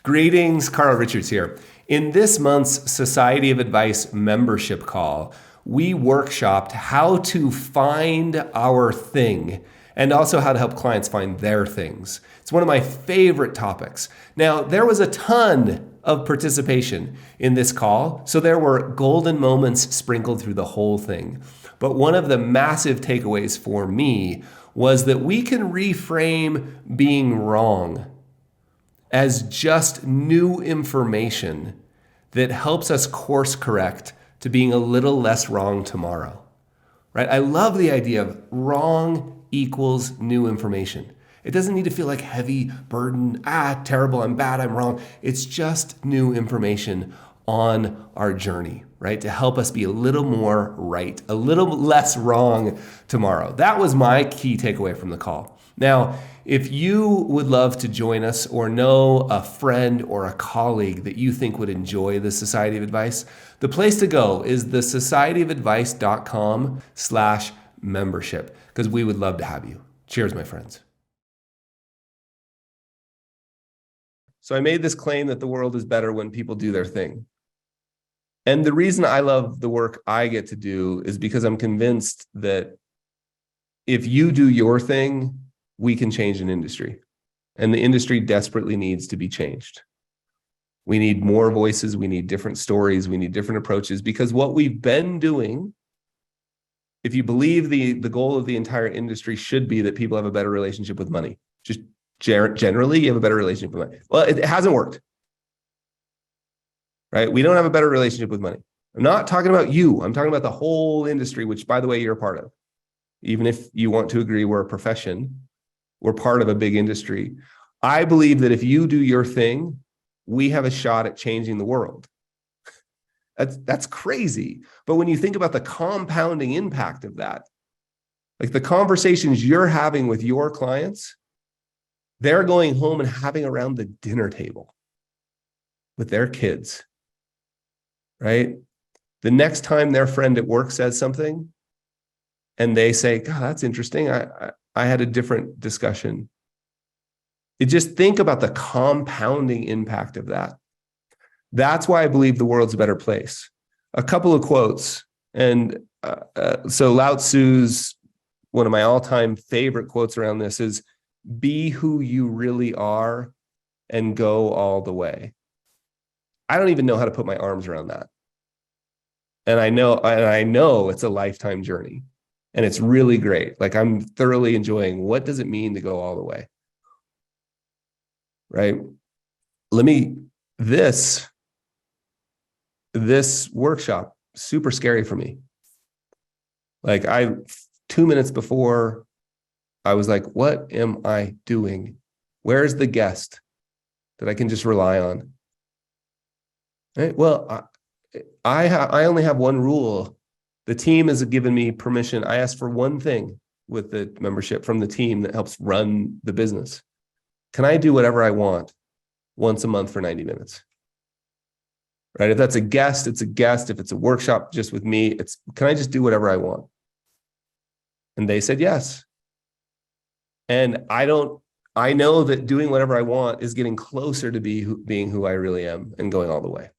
Greetings, Carl Richards here. In this month's Society of Advice membership call, we workshopped how to find our thing and also how to help clients find their things. It's one of my favorite topics. Now, there was a ton of participation in this call, so there were golden moments sprinkled through the whole thing. But one of the massive takeaways for me was that we can reframe being wrong as just new information that helps us course correct to being a little less wrong tomorrow, right? I love the idea of wrong equals new information. It doesn't need to feel like heavy burden, terrible, I'm bad, I'm wrong. It's just new information on our journey, right? To help us be a little more right, a little less wrong tomorrow. That was my key takeaway from the call. Now, if you would love to join us or know a friend or a colleague that you think would enjoy the Society of Advice, the place to go is the societyofatvice.com/membership, because we would love to have you. Cheers, my friends. So I made this claim that the world is better when people do their thing. And the reason I love the work I get to do is because I'm convinced that if you do your thing, we can change an industry. And the industry desperately needs to be changed. We need more voices. We need different stories. We need different approaches, because what we've been doing, if you believe the goal of the entire industry should be that people have a better relationship with money, just generally you have a better relationship with money. Well, it hasn't worked, right? We don't have a better relationship with money. I'm not talking about you. I'm talking about the whole industry, which, by the way, you're a part of. Even if you want to agree we're a profession, we're part of a big industry. I believe that if you do your thing, we have a shot at changing the world. That's crazy. But when you think about the compounding impact of that, like the conversations you're having with your clients, they're going home and having around the dinner table with their kids, right? The next time their friend at work says something and they say, God, that's interesting. I had a different discussion. You just think about the compounding impact of that. That's why I believe the world's a better place. A couple of quotes. And so Lao Tzu's, one of my all-time favorite quotes around this is, be who you really are and go all the way. I don't even know how to put my arms around that. And I know it's a lifetime journey. And it's really great. Like, I'm thoroughly enjoying, what does it mean to go all the way? Right? This workshop, super scary for me. Like 2 minutes before, I was like, what am I doing? Where's the guest that I can just rely on? Right? Well, I only have one rule. The team has given me permission. I asked for one thing with the membership from the team that helps run the business. Can I do whatever I want once a month for 90 minutes? Right? If that's a guest, it's a guest. If it's a workshop just with me, can I just do whatever I want? And they said yes. And I know that doing whatever I want is getting closer to being who I really am and going all the way.